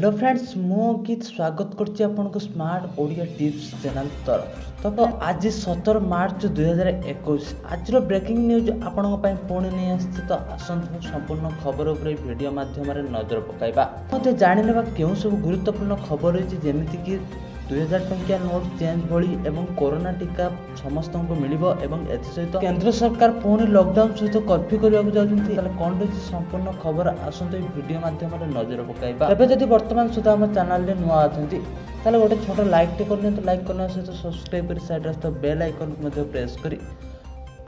Hello friends मु गीत स्वागत करछि आपनको स्मार्ट ओडिया टिप्स चैनल तरफ। तो आज 17 मार्च 2021 आज ब्रेकिंग न्यूज आपनको पई पुणी नहीं आछि। तो आसंतु संपूर्ण खबर उपरे वीडियो माध्यम रे नजर पकाइबा मते जानि नेबा केउ सब गुरुत्वपूर्ण खबर होछि जेमिति कि 2000 टंकिया नोट चेंज भली एवं कोरोना टीका समस्त को मिलिबो एवं एथि सहित केंद्र सरकार पुणी लॉकडाउन सहित कर्फ्यू करबा जाउछन्ती। ताले कोन रे संपूर्ण खबर आसंतु वीडियो माध्यम रे नजर पकाइबा। तबे जदि वर्तमान सुधा हम चैनल रे नुआ अछन्ती ताले गोटे छोटो लाइक टे करने तो लाइक करने सहित सब्सक्राइब कर साइड रास्ता बेल आइकन मध्ये प्रेस करी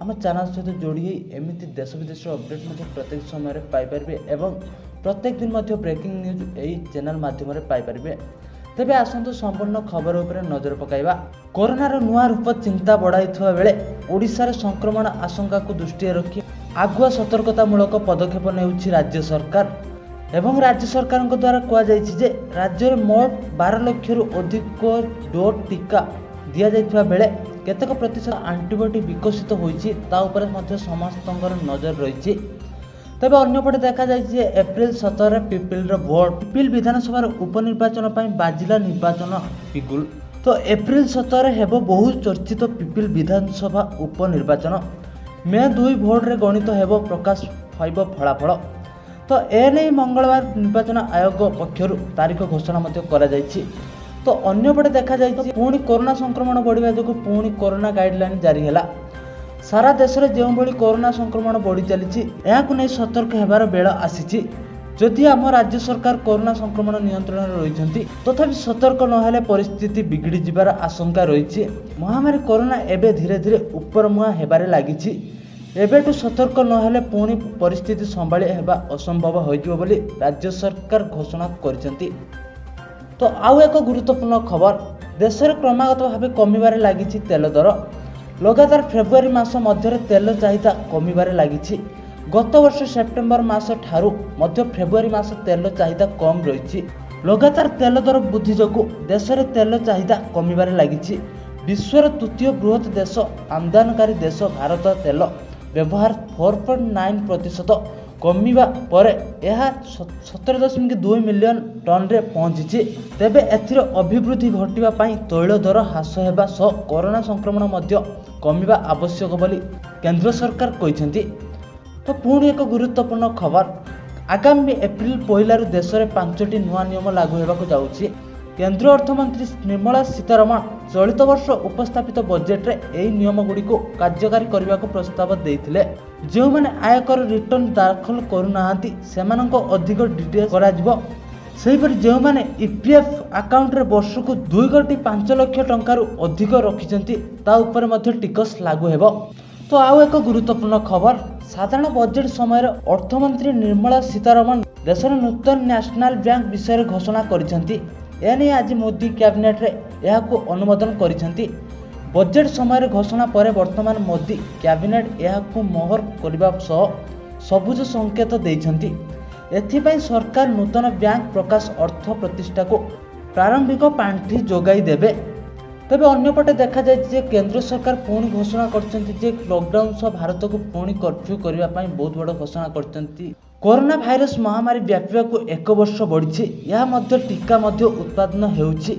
हम चैनल सहित जोड़ी एमिति देश विदेश अपडेट मध्ये प्रत्येक समय रे पाई परबे एवं प्रत्येक दिन मध्ये ब्रेकिंग न्यूज एई चैनल माध्यम रे पाई परबे। तेबे आसंतु संपूर्ण खबर उपरे नजर पकाइबा। कोरोना रो नुआ रूप चिंता बढ़ाइथवा बेले ओडिसा रे संक्रमण आशंका को दृष्टि रखी आगुआ सतर्कतामूलक पदक्षेप नेउछि राज्य सरकार एवं राज्य सरकार द्वारा कहा जायछि जे राज्य रे मोट 12 लाख रु अधिक डोज टीका दिया जायथवा बेले केतेक प्रतिशत एंटीबॉडी विकसित होईछि ता उपरे मध्ये समस्तंकर नजर रहिछि। तबे अन्यपटे देखा जायछि एप्रिल 17 रे पिपिल रो भोट पिपिल विधानसभा उपनिर्वाचन पई बाजिला निर्वाचन पिगुल। तो एप्रिल 17 रे हेबो बहु चर्चित पिपिल विधानसभा उपनिर्वाचन मे 2 भोट रे गणित हेबो प्रकाश पाइबो फलाफल। तो एने मंगलवार निर्वाचन आयोग पक्षरु तारीख घोषणा मध्ये करा जायछि। तो अन्यपटे देखा जायछि पुणी कोरोना संक्रमण बढ़िबा जोगु पुणी कोरोना गाइडलाइन जारी हैला। सारा देश में जो भली कोरोना संक्रमण बढ़ी चली नहीं सतर्क होबार बेल आसी। जदि आम राज्य सरकार कोरोना संक्रमण नियंत्रण रही तथापि सतर्क नहेले परिस्थिति बिगड़ी जिबार आशंका रही। महामारी कोरोना एबे धीरे धीरे ऊपर मुआ हेबारे लागिछि। एबेटू सतर्क नहेले पुणी परिस्थिति संभाली हेबा असंभव होइजिबो बोली राज्य सरकार घोषणा करिसेंती। तो आउ एक गुरुत्वपूर्ण खबर देश में क्रमागत भाव कमिबारे लागिछि तेल दर। लगातार फेब्रुआरी मास मध्य तेल चाहिदा कमिबारे लागिछि। गत वर्ष सेप्टेम्बर मास ठारू मध्य फेब्रुआरी मास तेल चाहिदा कम रही। लगातार तेल दर वृद्धि जोगु देश में तेल चाहिदा कमिबारे लागिछि। विश्वर तृतीय बृहत देश आमदानकारी देश भारत तेल व्यवहार 4.9% कमिबा परे यह 17.2 मिलियन टन रे पहुंची। तेबे एथिर अभिवृद्धि घटिबा पई तैल दर ह्रास हेबा सह कोरोना संक्रमण मध्य कमिबा आवश्यक बोली केंद्र सरकार कहिसेंती। तो पुणी एक गुरुत्वपूर्ण खबर आगामी एप्रिल 1 रु देश में 5टी नुआ नियम लागू हेबाकु जाउछि। केंद्र अर्थमंत्री निर्मला सीतारमण चलित वर्ष उपस्थापित बजेट रे एही नियम गुडी को कार्यकारी करने को प्रस्ताव देइथिले। जो माने आयकर रिटर्न दाखल करूनाहांती सेमानंको अधिक डिटेल्स कराजिबो। सेहिपरि जो माने ईपीएफ अकाउंट रे वर्ष को 2.5 लाख टंका अधिक रखिसेंती ता ऊपर मध्ये टिकस लागू हेबो। तो आउ एक गुरुत्वपूर्ण खबर साधारण बजेट समय अर्थमंत्री निर्मला सीतारमण देशर नूतन नेशनल बैंक विषय घोषणा करिसेंती। एने आज मोदी कैबिनेट रे यहाको अनुमोदन करिसेंती। बजेट समय घोषणा पर वर्तमान मोदी कैबिनेट यहाको मोहर करबा सह सबुज संकेत देइछंती। एथिपाई सरकार नूतन बैंक प्रकाश अर्थ प्रतिष्ठा को प्रारंभिक पांठी जोगाई देबे। तबे अन्यपटे देखा जाय केंद्र सरकार पुणी घोषणा करछंती जे लॉकडाउन सह भारत को पुणी कर्फ्यू करबा पई बहुत बड़ घोषणा करछंती। कोरोना भाइरस महामारी व्यापिबा को 1 वर्ष बढ़ी यह मध्य टीका मध्य उत्पादन हेउछि।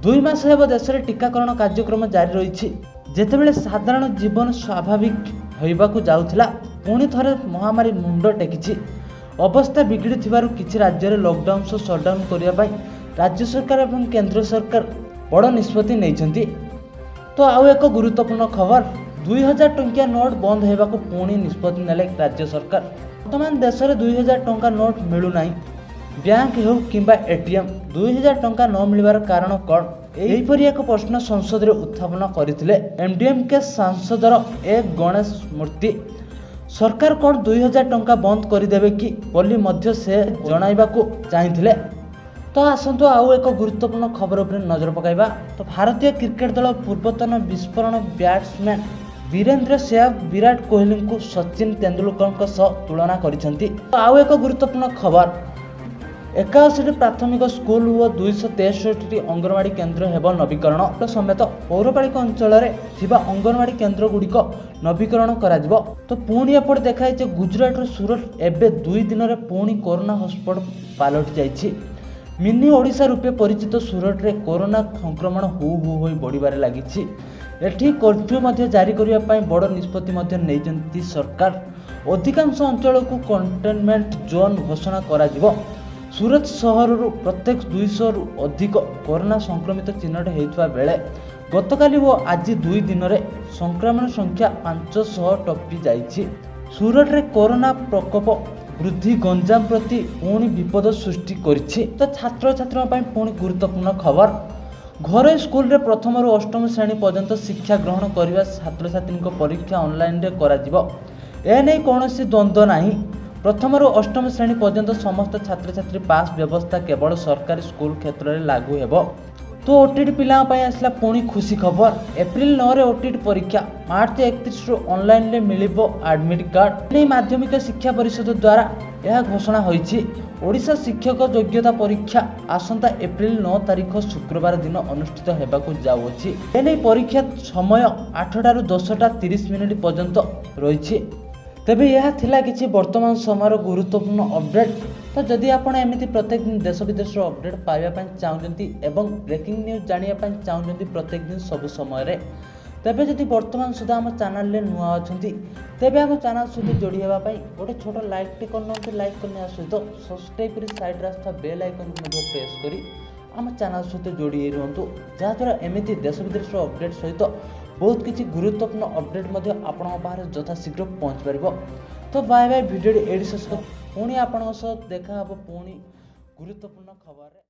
2 मास हेब देश में टीकाकरण कार्यक्रम जारी रही। जेतेबेले साधारण जीवन स्वाभाविक होइबाकु जाउथिला पुणी थरे महामारी मुंड टेकिछि। अवस्था बिगड़ी थिबारु किछि राज्य रे लॉकडाउन सह शटडाउन करिया पई राज्य सरकार एवं केंद्र सरकार बड़ निष्पत्ति नैछंती। तो आउ एक गुरुत्वपूर्ण खबर 2000 टंकिया नोट बंद हेबाकु पुणी निष्पत्ति नेले राज्य सरकार। वर्तमान देश में 2000 टंका नोट मिलू नाही। बैंक हो किंबा एटीएम 2000 टंका न मिलवार कारण कौन एहीपरि एक प्रश्न संसद रे उत्थापन करथिले एमडीएम के सांसदर ए गणेश मूर्ति। सरकार कौन 2000 टंका बंद करदेवे कि बोली मध्य से जणाइबाकू चाहिथिले। तो आसंतु आउ एक गुरुत्वपूर्ण खबर उपर नजर पकाइबा। तो भारतीय क्रिकेट दल पूर्वतन विस्फोरण बैट्समैन वीरेंद्र सहवाग विराट कोहली को सचिन तेंदुलकर तुलना करिसेंती। तो आउ एक गुरुत्वपूर्ण खबर 81 प्राथमिक स्कूल और 263 अंगनवाड़ी केन्द्र हेब नवीकरण समेत पौरपालिका अंचल थिबा अंगनवाड़ी केन्द्र गुड़िक नवीकरण कराजिबो। तो पुणी एपटे देखाई गुजरात सूरत एबे 2 दिन में पुणी कोरोना हॉटस्पॉट पालटि जाइछि। मिनी ओडिशा रूपे परिचित सूरत रे कोरोना संक्रमण हु हु होई बढ़िबारे लागिछि। एठी कर्फ्यू मध्य जारी करिया पई बड़ निष्पत्ति मध्य नेइजंती सरकार। अधिकांश अंचल को कंटेनमेंट जोन घोषणा करा जिवो। सूरत सहर प्रत्येक 200 रु अधिक कोरोना संक्रमित चिन्हट होता बेले गतकाली व आज 2 दिन रे संक्रमण संख्या 500 टपी जाइछि। सूरत रे कोरोना प्रकोप वृद्धि गंजाम प्रति पुणी विपद सृष्टि करिछि। तो छात्र छात्रों ପାଇଁ पुणी गुरुत्वपूर्ण खबर। घरे स्कूल रे प्रथम रु अष्टम श्रेणी पर्यंत शिक्षा ग्रहण करबा छात्र छात्री परीक्षा ऑनलाइन रे करा जिवो। ए नै कोनोसी द्वंद्व नाही। प्रथम रु अष्टम श्रेणी पर्यंत समस्त छात्र छात्री पास व्यवस्था केवल सरकारी स्कूल क्षेत्र में लागू हेबो। तो ओटीटी पिला आसला पुणी खुशी खबर। एप्रिल 9 रे ओटीटी परीक्षा, मार्च 31 रु ऑनलाइन रे मिलिबो एडमिट कार्ड। नै माध्यमिक शिक्षा परिषद द्वारा यह घोषणा होईछि। ओडिशा शिक्षक योग्यता परीक्षा आसंता एप्रिल 9 तारिख शुक्रवार दिन अनुष्ठित हेबाकु जाउछि। एनै परीक्षा समय 8टा रु 10टा 30 मिनिट पर्यंत रहिछि। तेबे यह थिला किछि वर्तमान समय गुरुत्वपूर्ण अपडेट। तो जदि आपण एमिति प्रत्येक दिन देश विदेश अपडेट पाइबा पई चाहुचंती एवं ब्रेकिंग न्यूज जानिया पई चाहुचंती प्रत्येक दिन सब समय रे, तेबे जदि वर्तमान सुधा हम चैनल रे नुआ अछंती तेबे हम चैनल सहित जोड़ी हेबा पई गोटे छोट लाइक टे करनंती। लाइक करने सहित सब्सक्राइब करी साइड रास्ता बेल आइकन को मध्य प्रेस करी हम चैनल सहित जोड़ी रहंतु, जहाँ द्वारा एमिति देश विदेश अपडेट सहित बहुत किसी गुरुत्वपूर्ण अपडेट मध्य आपन पारे यथा शीघ्र पहुंच पारिबो। तो बाय बाय, वीडियो एडी शेष कर पुणी आपन सह देखा हबो पुणी गुरुत्वपूर्ण खबर।